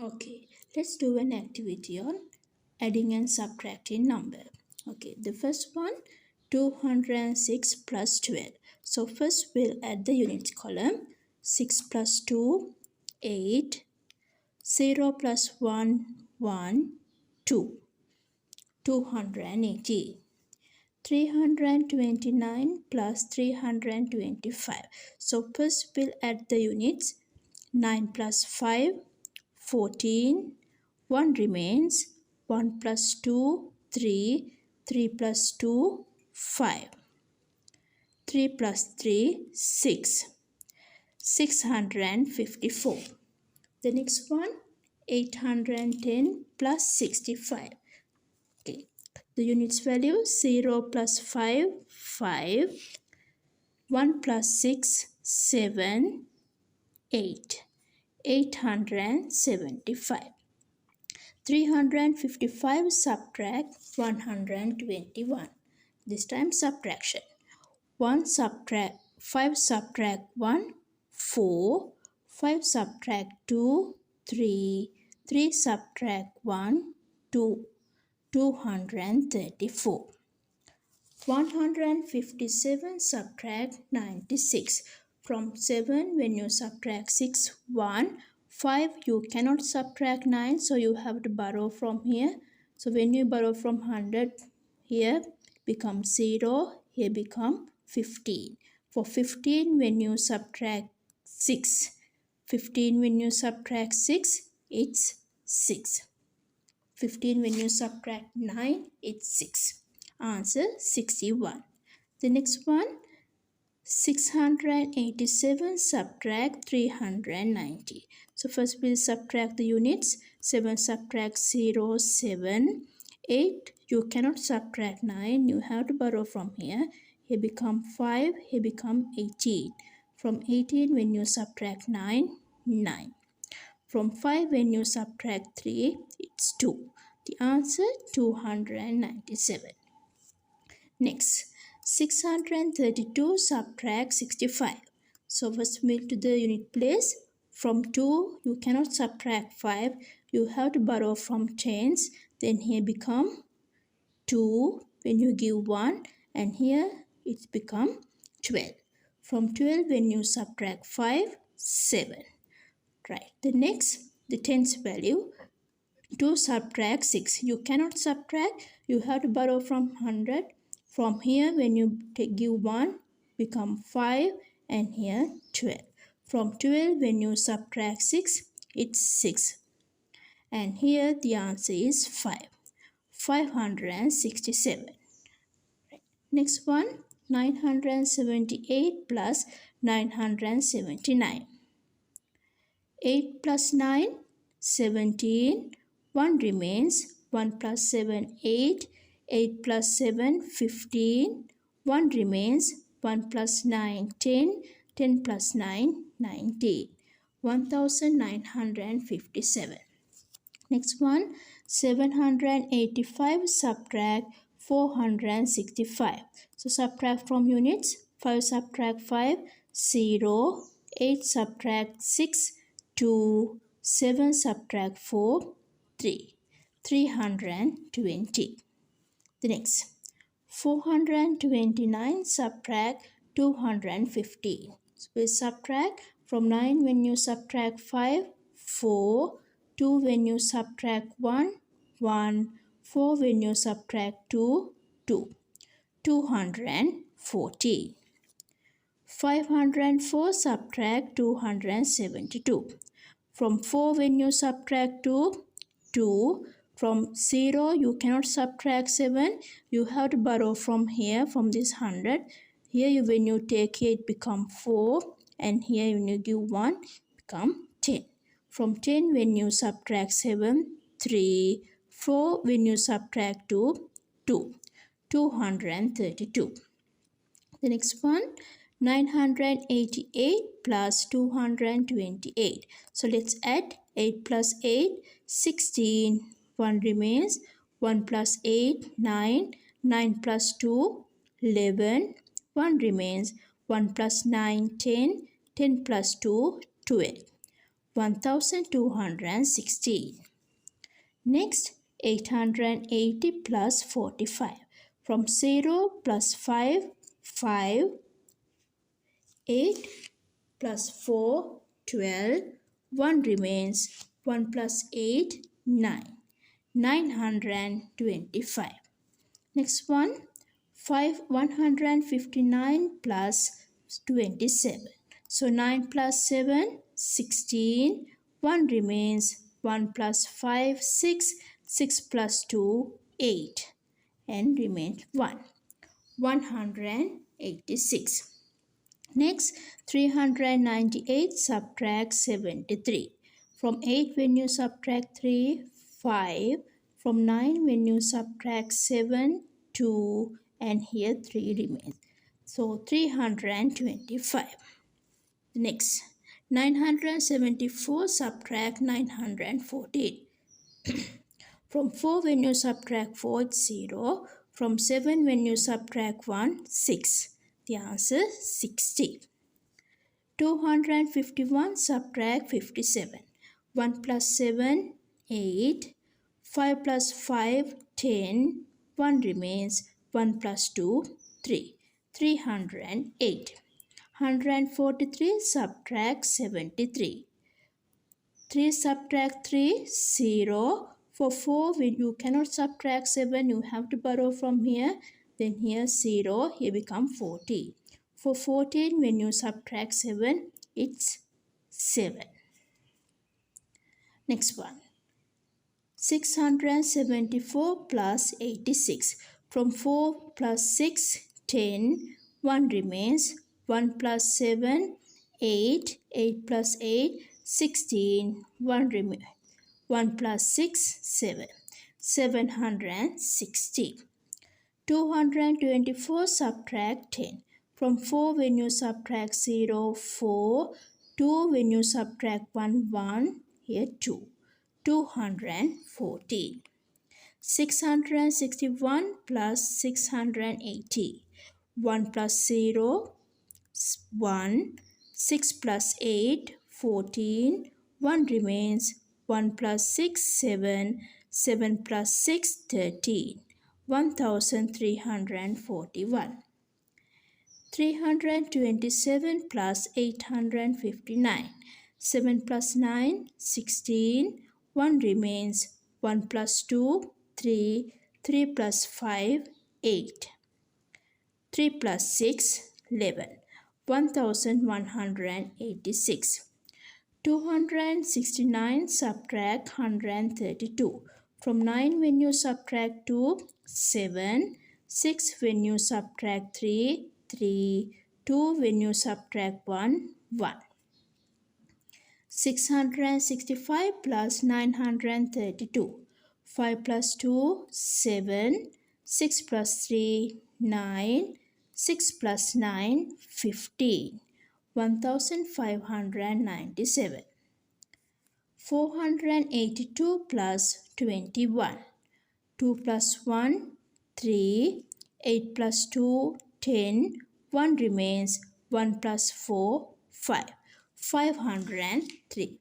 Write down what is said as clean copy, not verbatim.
Okay, let's do an activity on adding and subtracting number. Okay, the first one, 206 plus 12. So first we'll add the units column. 6 plus 2, 8. 0 plus 1, 1, 2. 280. 329 plus 325. So first we'll add the units. 9 plus 5, 14. 1 remains. 1 plus 2, 3. 3 plus 2, 5. 3 plus 3, 6. 654. The next one, 810 plus 65. Okay. The units value, 0 plus 5, 5. 1 plus 6, 7, 8. 875. 355 subtract 121. This time subtraction. 1 subtract 5 subtract 1, 4. 5 subtract 2, 3. 3 subtract 1, 2. 234. 157 subtract 96. From 7, when you subtract 6, 1. 5, you cannot subtract 9, so you have to borrow from here. So when you borrow from 100, here become 0, here become 15. For 15, when you subtract 6, 15 when you subtract 6, it's 6. 15 when you subtract 9, it's 6. Answer 61. The next one, 687 subtract 390. So first we'll subtract the units. 7 subtract 0, 7. 8, you cannot subtract 9. You have to borrow from here. Here become 5, here become 18. From 18 when you subtract 9, 9. From 5 when you subtract 3, it's 2. The answer 297. Next, 632 subtract 65. So first move to the unit place. From 2, you cannot subtract 5. You have to borrow from tens. Then here become 2 when you give 1. And here it's become 12. From 12 when you subtract 5, 7. Right. The next, the tens value. 2 subtract 6. You cannot subtract. You have to borrow from 100. From here, when you give 1, become 5. And here 12. From 12, when you subtract 6, it's 6. And here the answer is 5. 567. Next one, 978 plus 979. 8 plus 9, 17. 1 remains. 1 plus 7, 8. 8 plus 7, 15. 1 remains. 1 plus 9, 10. 10 plus 9, 19. 1957. Next one, 785 subtract 465. So subtract from units. 5 subtract 5, 0. 8 subtract 6, 2. 7 subtract 4, 3. 320. The next, 429 subtract 215. So we subtract from 9 when you subtract 5, 4. 2 when you subtract 1, 1. 4 when you subtract 2, 2. 214. 504 subtract 272. From 4 when you subtract 2, 2. From 0 you cannot subtract 7. You have to borrow from here, from this 100. Here when you take here it become 4. And here when you give 1 become 10. From 10 when you subtract 7, 3. 4 when you subtract 2, 2. 232. The next one, 988 plus 228. So let's add 8 plus 8, 16. 1 remains. 1 plus 8, 9. 9 plus 2, 11. 1 remains. 1 plus 9, 10. 10 plus 2, 12. 1216. Next, 880 plus 45. From 0 plus 5, 5, 8 plus 4, 12, 1 remains, 1 plus 8, 9. 925. Next one, 159 plus 27. So 9 plus 7, 16. 1 remains, 1 plus 5, 6. 6 plus 2, 8. And remains 1. 186. Next, 398 subtract 73. From 8 when you subtract 3, 5. From 9 when you subtract 7, 2. And here 3 remains. So 325. Next, 974 subtract 914. From 4 when you subtract 4, it's 0. From 7 when you subtract 1, 6. The answer is 60. 251 subtract 57. 1 plus 7, 8. 5 plus 5, 10. 1 remains. 1 plus 2, 3. 308. 143 subtract 73. 3 subtract 3, 0. For 4, when you cannot subtract 7, you have to borrow from here. Then here 0, here become 40. For 14, when you subtract 7, it's 7. Next one. 674 plus 86. From 4 plus 6, 10. 1 remains. 1 plus 7, 8. 8 plus 8, 16. 1 remains. 1 plus 6, 7. 760. 224 subtract 10. From 4 when you subtract 0, 4. 2 when you subtract 1, 1. Here 2. 214. 661 plus 680. 1 plus 0, 1. 6 plus 8, 14. 1 remains. 1 plus 6, 7. 7 plus 6, 13. 1341. 327 plus 859. 7 plus 9, 16. 1 remains. 1 plus 2, 3. 3 plus 5, 8. 3 plus 6, 11. 1186. 269 subtract 132. From 9 when you subtract 2, 7. 6 when you subtract 3, 3. 2 when you subtract 1, 1. 665 plus 932. 5 plus 2, 7. 6 plus 3, 9. 6 plus 9, 15. 1597. 482 plus 21. 2 plus 1, 3. 8 plus 2, 10. 1 remains. 1 plus 4, 5. 503.